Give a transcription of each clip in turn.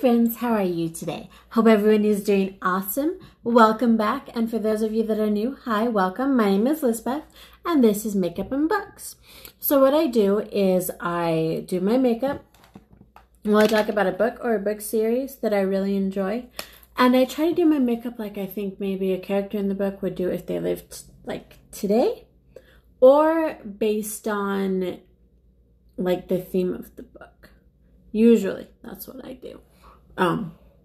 friends, how are you today? Hope everyone is doing awesome. Welcome back, and for those of you that are new, hi, welcome. My name is Lisbeth, and this is Makeup and Books. So what I do is I do my makeup while I talk about a book or a book series that I really enjoy, and I try to do my makeup like I think maybe a character in the book would do if they lived like today, or based on like the theme of the book. Usually, that's what I do.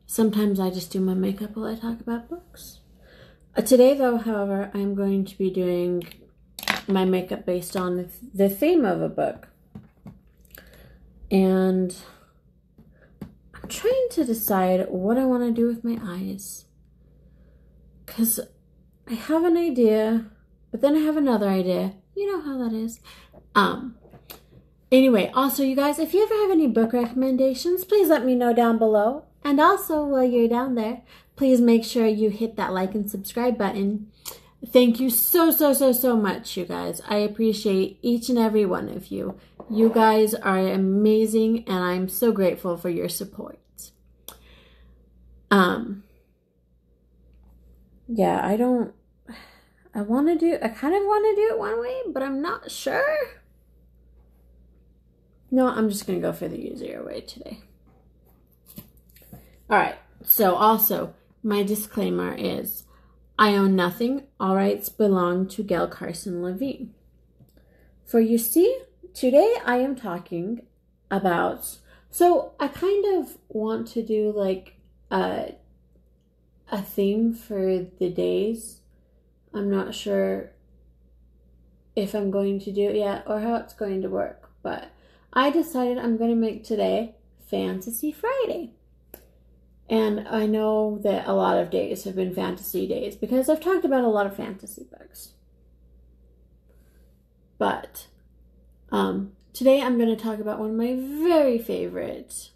Sometimes I just do my makeup while I talk about books. Today, though, however, I'm going to be doing my makeup based on the theme of a book. And I'm trying to decide what I want to do with my eyes. Because I have an idea, but then I have another idea. You know how that is. Anyway, also, you guys, if you ever have any book recommendations, please let me know down below. And also, while you're down there, please make sure you hit that like and subscribe button. Thank you so much, you guys. I appreciate each and every one of you. You guys are amazing, and I'm so grateful for your support. Yeah, I kind of want to do it one way, but I'm not sure. No, I'm just going to go for the easier way today. Alright, so also, my disclaimer is, I own nothing. All rights belong to Gail Carson Levine. For you see, today I am talking about, so I kind of want to do like a theme for the days. I'm not sure if I'm going to do it yet or how it's going to work, but I decided I'm going to make today Fantasy Friday. And I know that a lot of days have been fantasy days because I've talked about a lot of fantasy books. But today I'm going to talk about one of my very favorite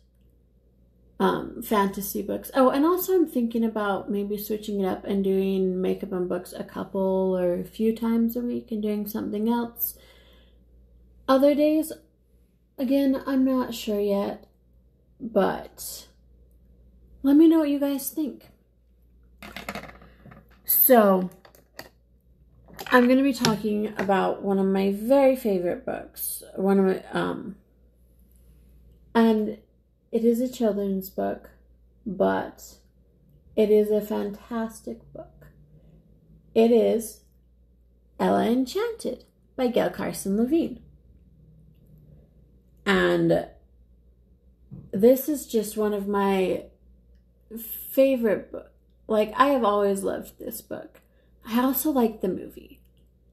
fantasy books. Oh, and also I'm thinking about maybe switching it up and doing Makeup and Books a couple or a few times a week and doing something else. Other days, again, I'm not sure yet, but let me know what you guys think. So, I'm going to be talking about one of my very favorite books. And it is a children's book, but it is a fantastic book. It is Enchanted by Gail Carson Levine. And this is just one of my favorite books. Like, I have always loved this book. I also like the movie.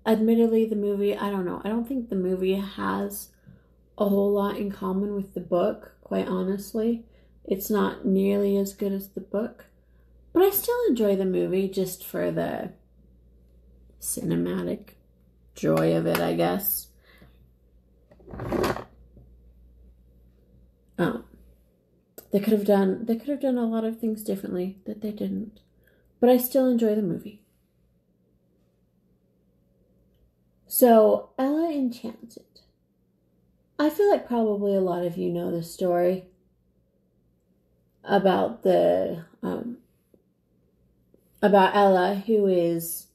Admittedly, the movie, I don't know. I don't think the movie has a whole lot in common with the book, quite honestly. It's not nearly as good as the book. But I still enjoy the movie just for the cinematic joy of it, I guess. They could have done a lot of things differently that they didn't. But I still enjoy the movie. So, Ella Enchanted. I feel like probably a lot of you know the story about about Ella, who is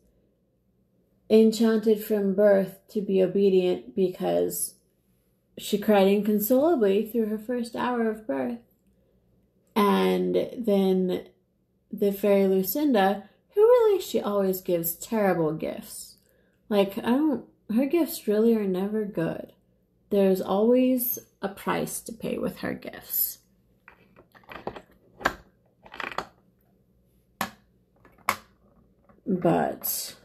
enchanted from birth to be obedient because she cried inconsolably through her first hour of birth. And then the fairy Lucinda, who really, she always gives terrible gifts. Like, her gifts really are never good. There's always a price to pay with her gifts. But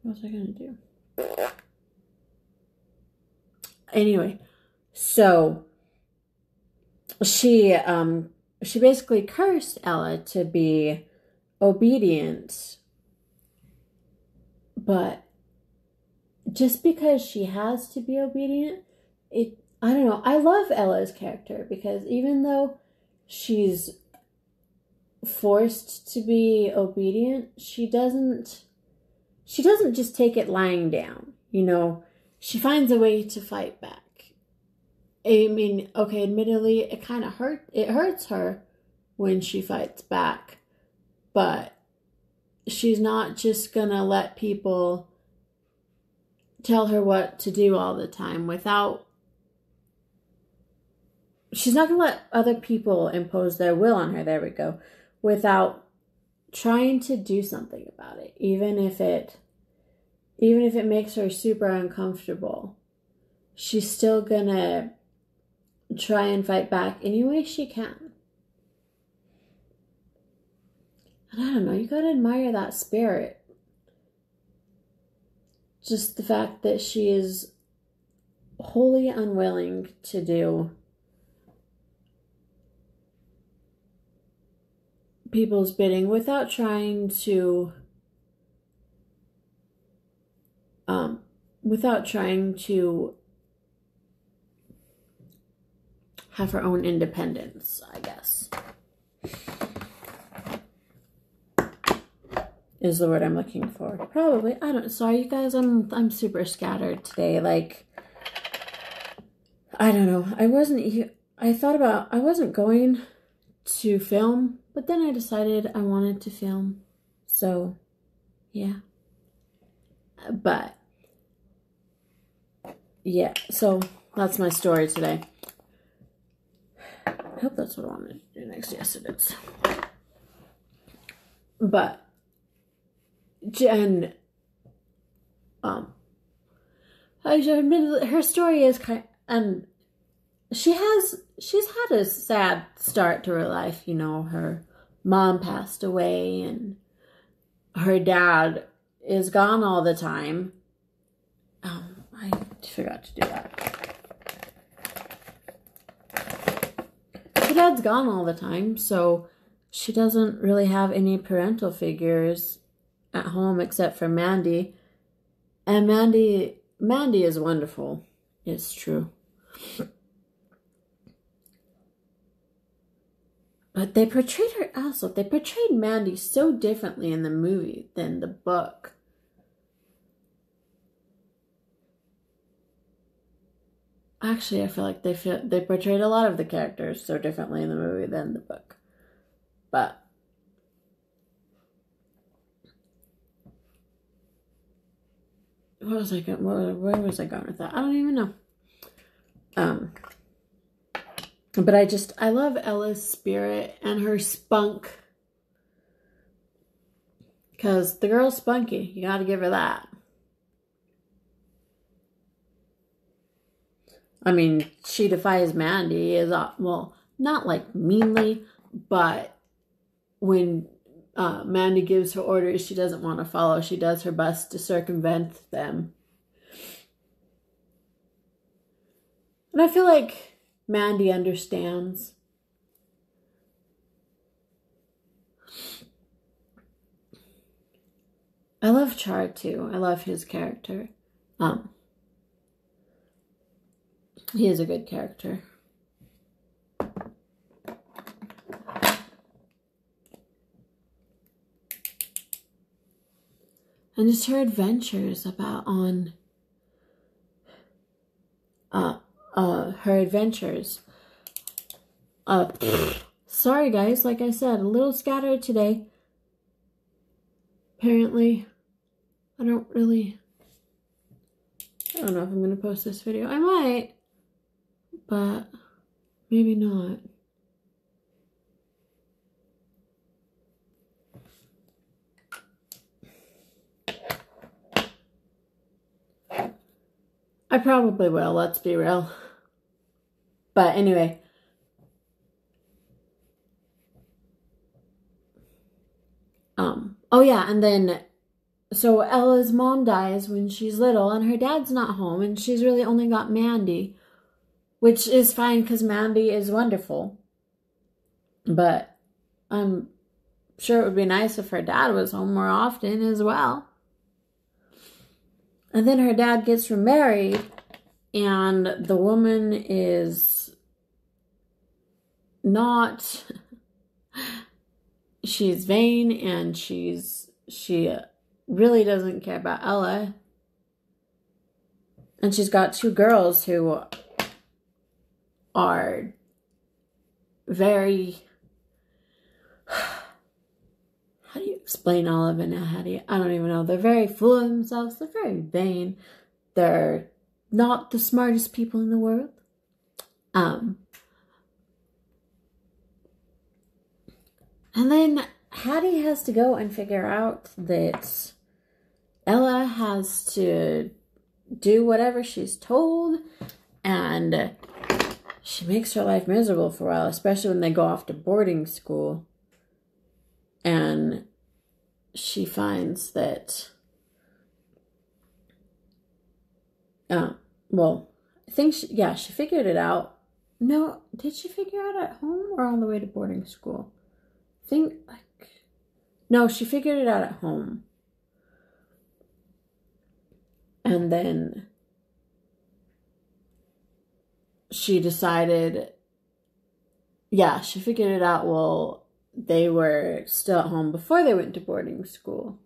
what was I going to do? Anyway, so she basically cursed Ella to be obedient, but just because she has to be obedient, I don't know. I love Ella's character because even though she's forced to be obedient, she doesn't just take it lying down. You know, she finds a way to fight back. I mean, okay, admittedly, it kind of hurts her when she fights back, but she's not just gonna let people tell her what to do all the time she's not gonna let other people impose their will on her, there we go, without trying to do something about it, even if it makes her super uncomfortable. She's still gonna try and fight back any way she can. And I don't know, you gotta admire that spirit. Just the fact that she is wholly unwilling to do people's bidding without trying to have her own independence, I guess, is the word I'm looking for. Probably. Sorry you guys, I'm super scattered today. Like, I don't know. I wasn't going to film, but then I decided I wanted to film. So, yeah. But yeah, so that's my story today. I hope that's what I want to do next. Yes, it is. But Jen, her story is and she's had a sad start to her life. You know, her mom passed away and her dad is gone all the time. I forgot to do that. Her dad's gone all the time, so she doesn't really have any parental figures at home except for Mandy. And Mandy is wonderful. It's true. But they portrayed Mandy so differently in the movie than the book. Actually, I feel like they portrayed a lot of the characters so differently in the movie than the book. But where was I going with that? I don't even know. But I love Ella's spirit and her spunk. Because the girl's spunky. You gotta give her that. I mean, she defies Mandy, well, not like meanly, but when Mandy gives her orders she doesn't want to follow, she does her best to circumvent them. And I feel like Mandy understands. I love Char too. I love his character. He is a good character. And just her adventures her adventures. Sorry guys, like I said, a little scattered today. Apparently, I don't know if I'm going to post this video. I might, but maybe not. I probably will, let's be real. But anyway. Oh yeah, and then, so Ella's mom dies when she's little, and her dad's not home, and she's really only got Mandy, which is fine because Mandy is wonderful. But I'm sure it would be nice if her dad was home more often as well. And then her dad gets remarried, and the woman is not... She's vain, and she really doesn't care about Ella. And she's got two girls who are very, how do you explain Olive and Hattie? I don't even know. They're very full of themselves. They're very vain. They're not the smartest people in the world. And then Hattie has to go and figure out that Ella has to do whatever she's told, and she makes her life miserable for a while, especially when they go off to boarding school. And she finds that, well, I think she figured it out. No, did she figure it out at home or on the way to boarding school? No, she figured it out at home. And then she decided, she figured it out while they were still at home before they went to boarding school.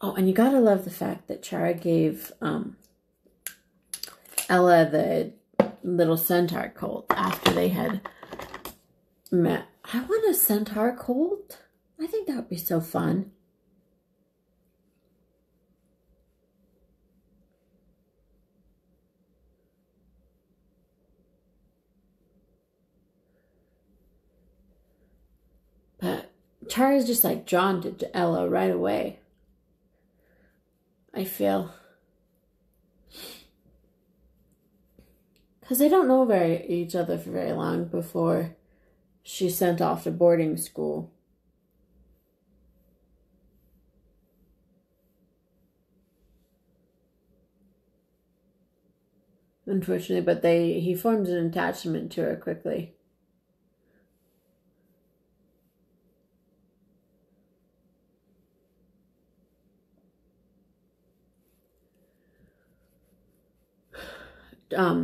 Oh, and you gotta love the fact that Chara gave Ella the little centaur colt after they had met. I want a centaur colt. I think that would be so fun. But Chara's just like drawn to Ella right away, I feel. Because they don't know each other for very long before she's sent off to boarding school. Unfortunately, but he forms an attachment to her quickly.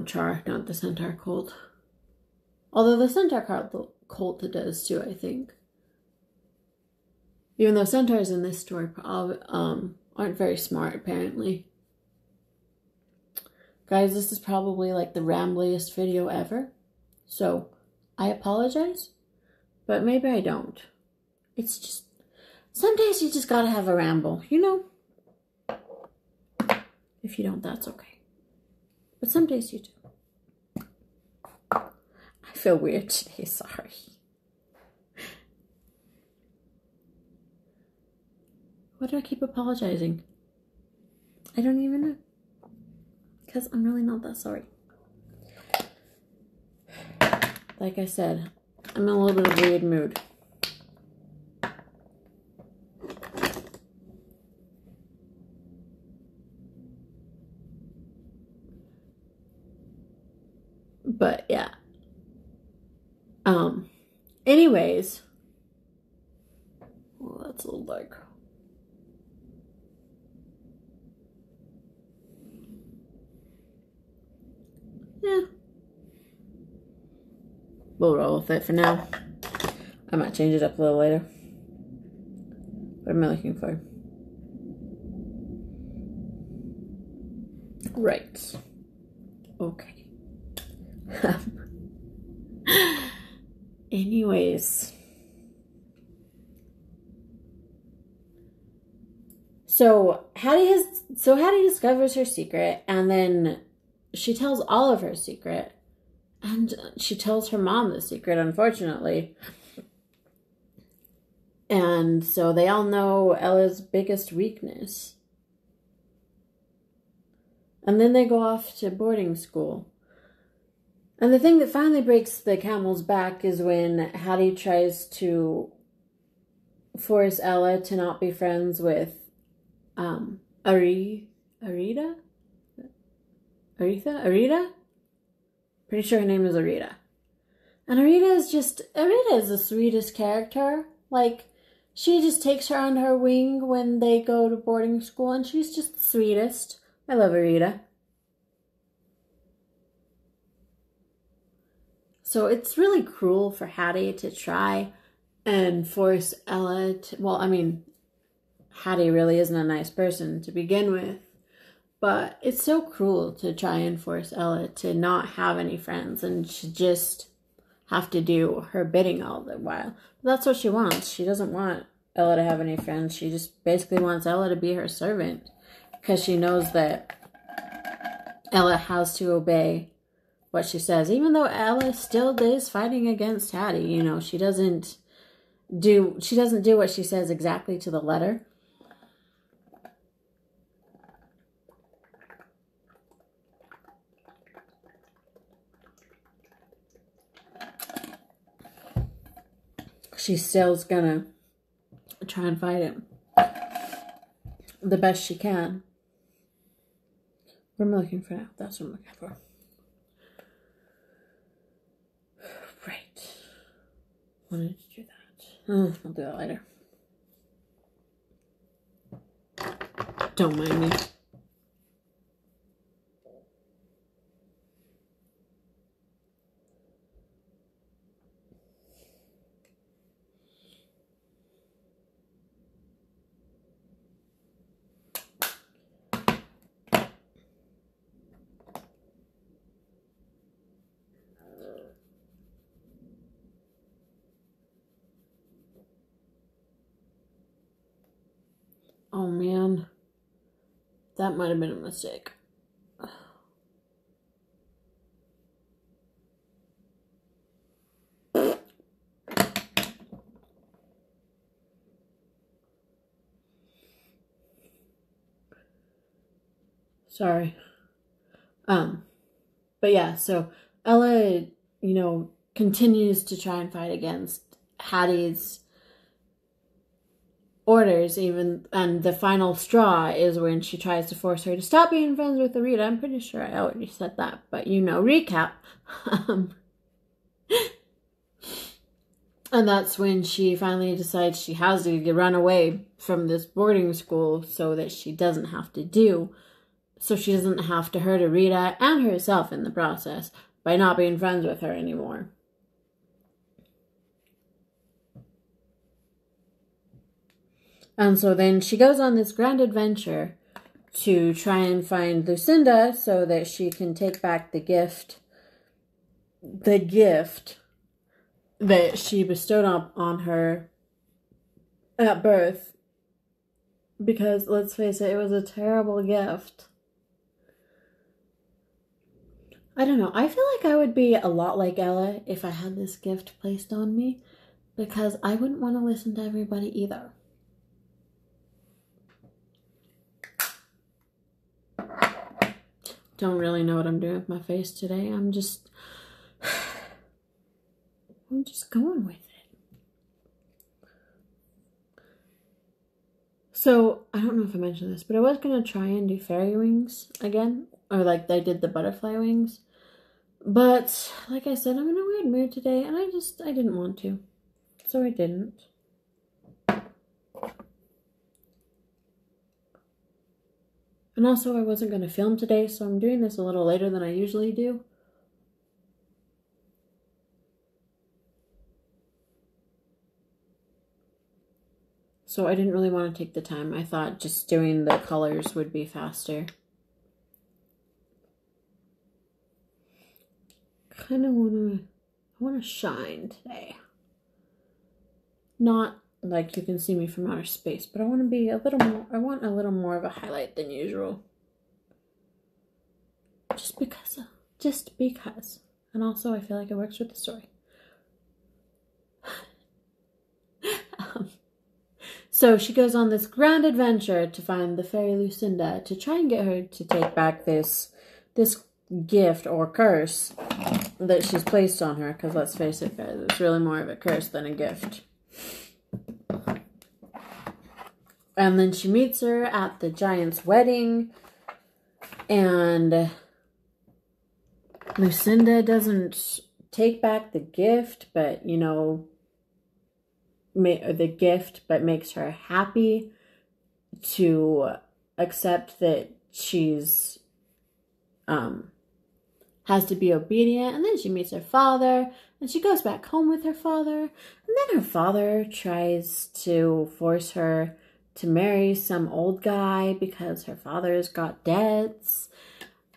Char, not the centaur colt. Although the centaur colt does too, I think. Even though centaurs in this story aren't very smart, apparently. Guys, this is probably like the rambliest video ever. So, I apologize. But maybe I don't. It's just, some days you just gotta have a ramble, you know? If you don't, that's okay. But some days you do. I feel weird today, sorry. Why do I keep apologizing? I don't even know. Because I'm really not that sorry. Like I said, I'm in a little bit of a weird mood. But yeah. Anyways. Well, that's a little dark. Yeah. We'll roll with it for now. I might change it up a little later. What am I looking for? Right. Okay. Anyways. So Hattie discovers her secret, and then she tells Olive her secret, and she tells her mom the secret, unfortunately. And so they all know Ella's biggest weakness. And then they go off to boarding school. And the thing that finally breaks the camel's back is when Hattie tries to force Ella to not be friends with Arita? Pretty sure her name is Arita. And Arita is the sweetest character. Like, she just takes her under her wing when they go to boarding school, and she's just the sweetest. I love Arita. So it's really cruel for Hattie to try and force Ella to, well, I mean, Hattie really isn't a nice person to begin with. But it's so cruel to try and force Ella to not have any friends and to just have to do her bidding all the while. But that's what she wants. She doesn't want Ella to have any friends. She just basically wants Ella to be her servant because she knows that Ella has to obey what she says. Even though Ella still is fighting against Hattie, you know, she doesn't do what she says exactly to the letter. She still's gonna try and fight him the best she can. What am I looking for now? That's what I'm looking for. Right. Wanted to do that. I'll do that later. Don't mind me. Oh man, that might have been a mistake. Sorry. But yeah, so Ella, you know, continues to try and fight against Hattie's orders, and the final straw is when she tries to force her to stop being friends with Rita. I'm pretty sure I already said that, but you know, recap. And that's when she finally decides she has to run away from this boarding school so that she doesn't have to hurt Rita and herself in the process by not being friends with her anymore. And so then she goes on this grand adventure to try and find Lucinda so that she can take back the gift that she bestowed on her at birth. Because, let's face it, it was a terrible gift. I don't know. I feel like I would be a lot like Ella if I had this gift placed on me. Because I wouldn't want to listen to everybody either. Don't really know what I'm doing with my face today. I'm just going with it. So, I don't know if I mentioned this, but I was going to try and do fairy wings again. Or like I did the butterfly wings. But, like I said, I'm in a weird mood today, and I didn't want to. So I didn't. And also, I wasn't going to film today, so I'm doing this a little later than I usually do. So I didn't really want to take the time. I thought just doing the colors would be faster. I want to shine today. Not like you can see me from outer space, but I want a little more of a highlight than usual. Just because. And also I feel like it works with the story. So she goes on this grand adventure to find the fairy Lucinda to try and get her to take back this gift or curse that she's placed on her, because let's face it, guys, it's really more of a curse than a gift. And then she meets her at the giant's wedding, and Lucinda doesn't take back the gift, but, you know, but makes her happy to accept that she's, has to be obedient. And then she meets her father, and she goes back home with her father. And then her father tries to force her to marry some old guy because her father's got debts.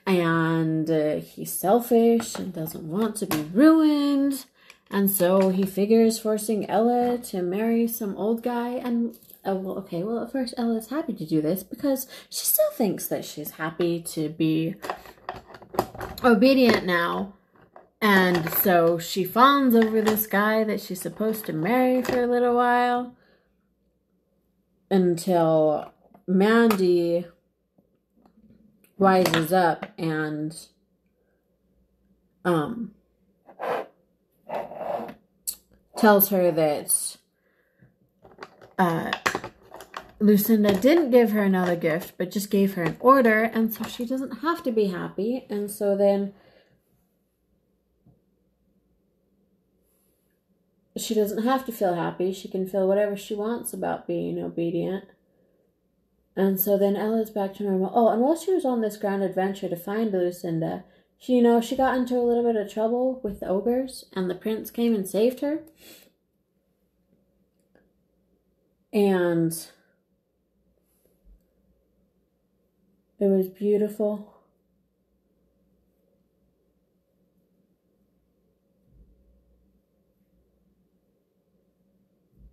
And he's selfish and doesn't want to be ruined. And so he figures forcing Ella to marry some old guy. And, well, at first Ella's happy to do this because she still thinks that she's happy to be obedient now. And so she fawns over this guy that she's supposed to marry for a little while. Until Mandy rises up and tells her that Lucinda didn't give her another gift, but just gave her an order, and so she doesn't have to be happy. And so then she doesn't have to feel happy. She can feel whatever she wants about being obedient. And so then Ella's back to normal. Oh, and while she was on this grand adventure to find Lucinda, she got into a little bit of trouble with the ogres, and the prince came and saved her. And it was beautiful.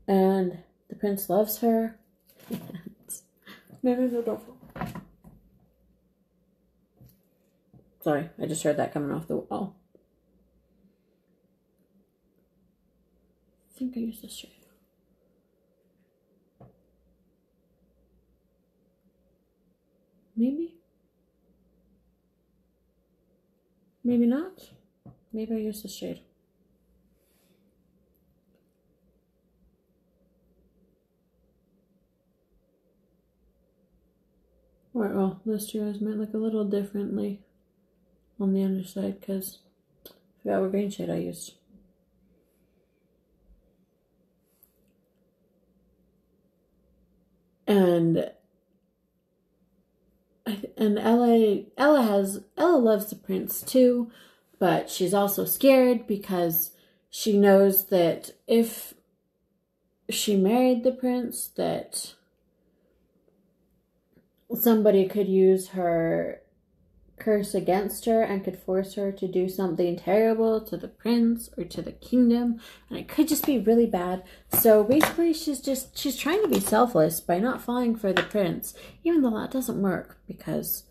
And the prince loves her. Sorry, I just heard that coming off the wall. I think I used this shade. Maybe? Maybe not? Maybe I used this shade. Alright, well, those two eyes might look a little differently on the underside because I forgot what green shade I used. And Ella loves the prince too, but she's also scared because she knows that if she married the prince, that somebody could use her curse against her and could force her to do something terrible to the prince or to the kingdom, and it could just be really bad. So basically she's trying to be selfless by not falling for the prince, even though that doesn't work because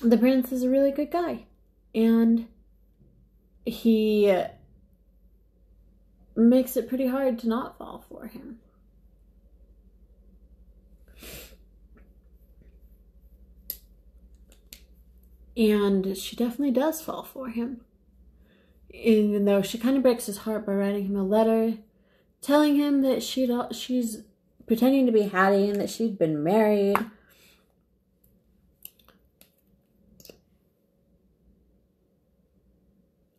the prince is a really good guy and he makes it pretty hard to not fall for him. And she definitely does fall for him. Even though she kind of breaks his heart by writing him a letter telling him that she's pretending to be Hattie and that she'd been married.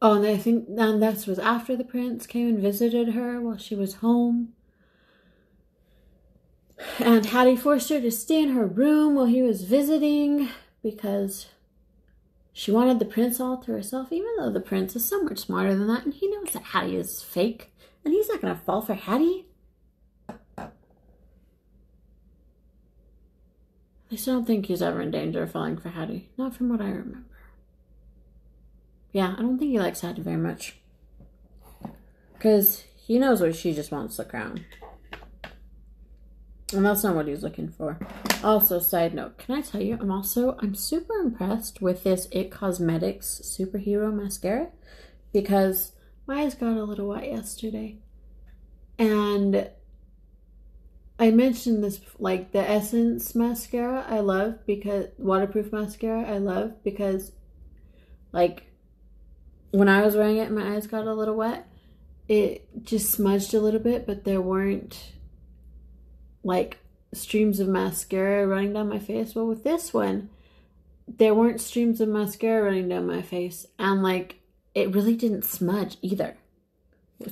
Oh, and I think that was after the prince came and visited her while she was home. And Hattie forced her to stay in her room while he was visiting because she wanted the prince all to herself, even though the prince is so much smarter than that, and he knows that Hattie is fake, and he's not going to fall for Hattie. At least I don't think he's ever in danger of falling for Hattie. Not from what I remember. Yeah, I don't think he likes Hattie very much. Because he knows what she just wants the crown. And that's not what he's looking for. Also, side note, can I tell you, I'm super impressed with this It Cosmetics Superhero Mascara because my eyes got a little wet yesterday. And I mentioned this, like the Essence mascara I love because, waterproof mascara I love because, like, when I was wearing it and my eyes got a little wet, it just smudged a little bit, but there weren't like streams of mascara running down my face. Well, with this one, there weren't streams of mascara running down my face, and like it really didn't smudge either.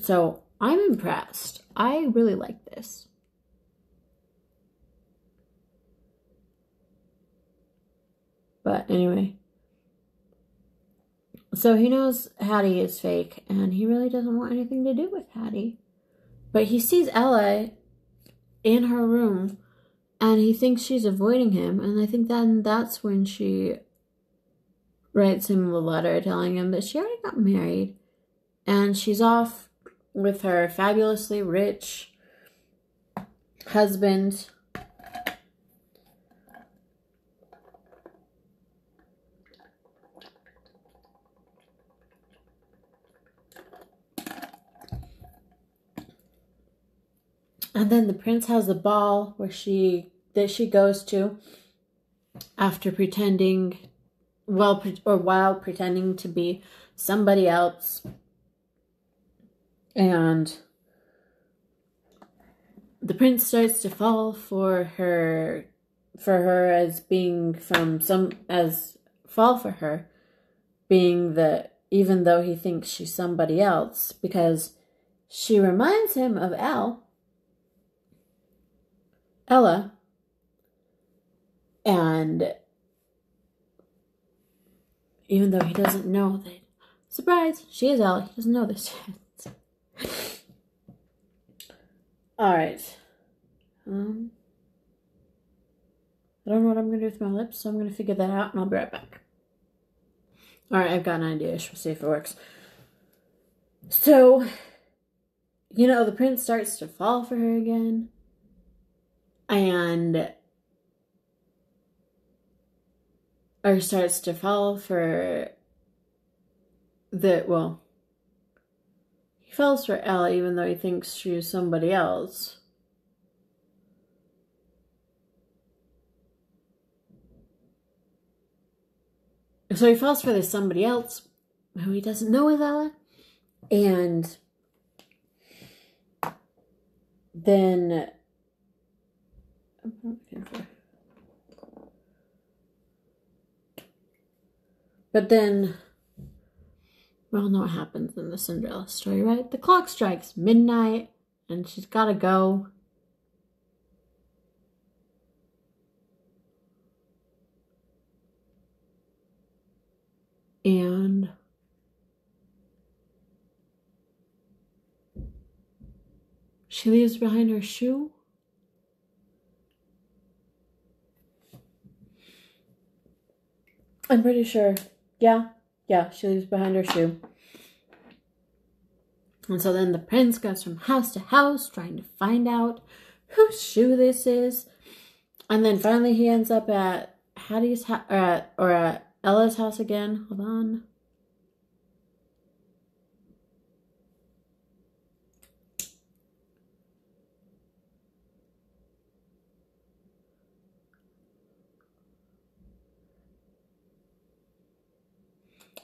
So I'm impressed. I really like this. But anyway, so he knows Hattie is fake, and he really doesn't want anything to do with Hattie. But he sees Ella in her room, and he thinks she's avoiding him, and I think then that's when she writes him a letter telling him that she already got married, and she's off with her fabulously rich husband. And then the prince has a ball where she goes to after pretending, while pretending to be somebody else. And the prince starts to fall for her as being even though he thinks she's somebody else, because she reminds him of Ella, and even though he doesn't know that, surprise, she is Ella, he doesn't know this yet. Alright. I don't know what I'm going to do with my lips, so I'm going to figure that out, and I'll be right back. Alright, I've got an idea. We'll see if it works. So, the prince starts to fall for her again. Or starts to fall for he falls for Ella even though he thinks she's somebody else. So he falls for this somebody else who he doesn't know is Ella. And then we all know what happens in the Cinderella story, right? The clock strikes midnight and she's gotta go. And she leaves behind her shoe. I'm pretty sure. Yeah, she leaves behind her shoe. And so then the prince goes from house to house trying to find out whose shoe this is. And then finally he ends up at Hattie's house, or at Ella's house again. Hold on.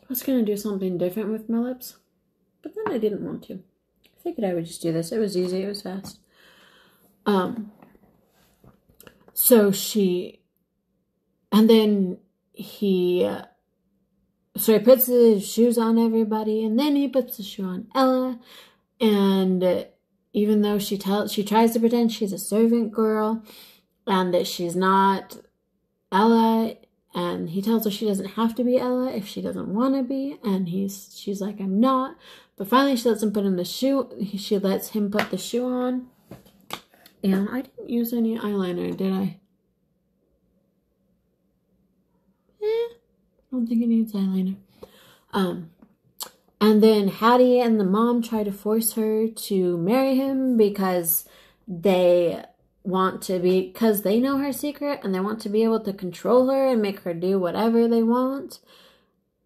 I was going to do something different with my lips, but then I didn't want to. I figured I would just do this. It was easy. It was fast. So he puts his shoes on everybody, and then he puts the shoe on Ella, and even though she tries to pretend she's a servant girl, and that she's not Ella, and he tells her she doesn't have to be Ella if she doesn't want to be, and she's like, I'm not. But finally she lets him put the shoe on. And I didn't use any eyeliner, did I? I don't think it needs eyeliner. And then Hattie and the mom try to force her to marry him because they know her secret and they want to be able to control her and make her do whatever they want.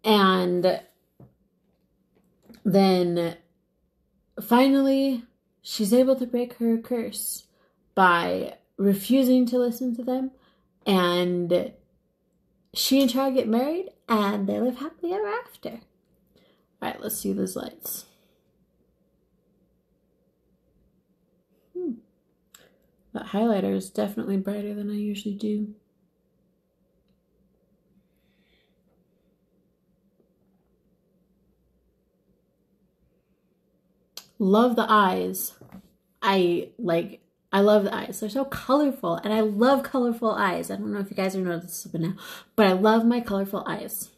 And then finally she's able to break her curse by refusing to listen to them, and she and Charlie get married and they live happily ever after. Alright, let's see those lights. That highlighter is definitely brighter than I usually do. Love the eyes. I love the eyes. They're so colorful, and I love colorful eyes. I don't know if you guys are noticing this now, but I love my colorful eyes.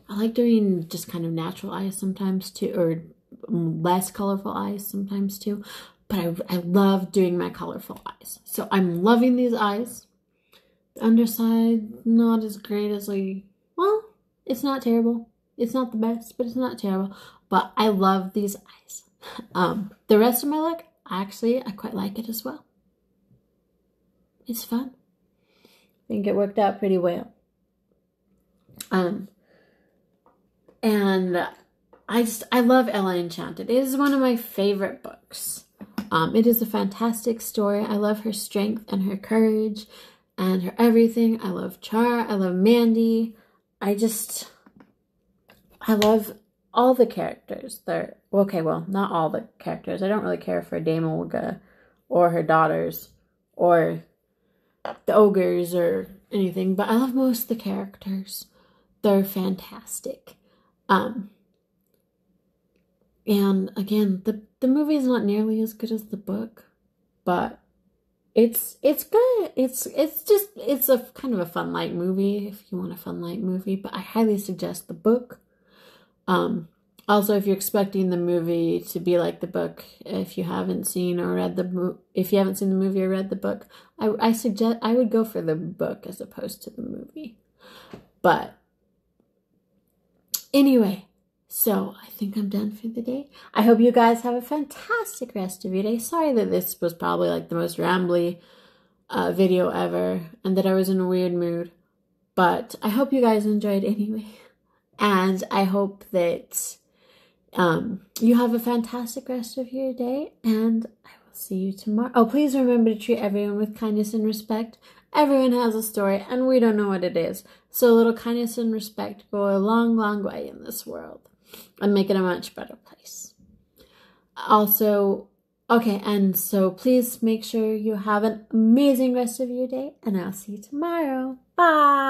I like doing just kind of natural eyes sometimes too, or less colorful eyes sometimes too. but I love doing my colorful eyes. So I'm loving these eyes. The underside, not as great as well, it's not terrible. It's not the best, but it's not terrible. But I love these eyes. The rest of my look, actually, I quite like it as well. It's fun. I think it worked out pretty well. And I love Ella Enchanted. It is one of my favorite books. It is a fantastic story. I love her strength and her courage and her everything. I love Char. I love Mandy. I love all the characters. Okay, well, not all the characters. I don't really care for Dame Olga or her daughters or the ogres or anything, but I love most of the characters. They're fantastic. And again, the movie is not nearly as good as the book, but it's good. It's a kind of a fun light movie if you want a fun light movie, but I highly suggest the book. Also, if you're expecting the movie to be like the book, if you haven't seen or read if you haven't seen the movie or read the book, I suggest I would go for the book as opposed to the movie. But anyway, so I think I'm done for the day. I hope you guys have a fantastic rest of your day. Sorry that this was probably like the most rambly video ever and that I was in a weird mood, but I hope you guys enjoyed anyway. And I hope that you have a fantastic rest of your day, and I will see you tomorrow. Oh, please remember to treat everyone with kindness and respect. Everyone has a story, and we don't know what it is. So a little kindness and respect go a long, long way in this world and make it a much better place. Also, okay, and so please make sure you have an amazing rest of your day, and I'll see you tomorrow. Bye!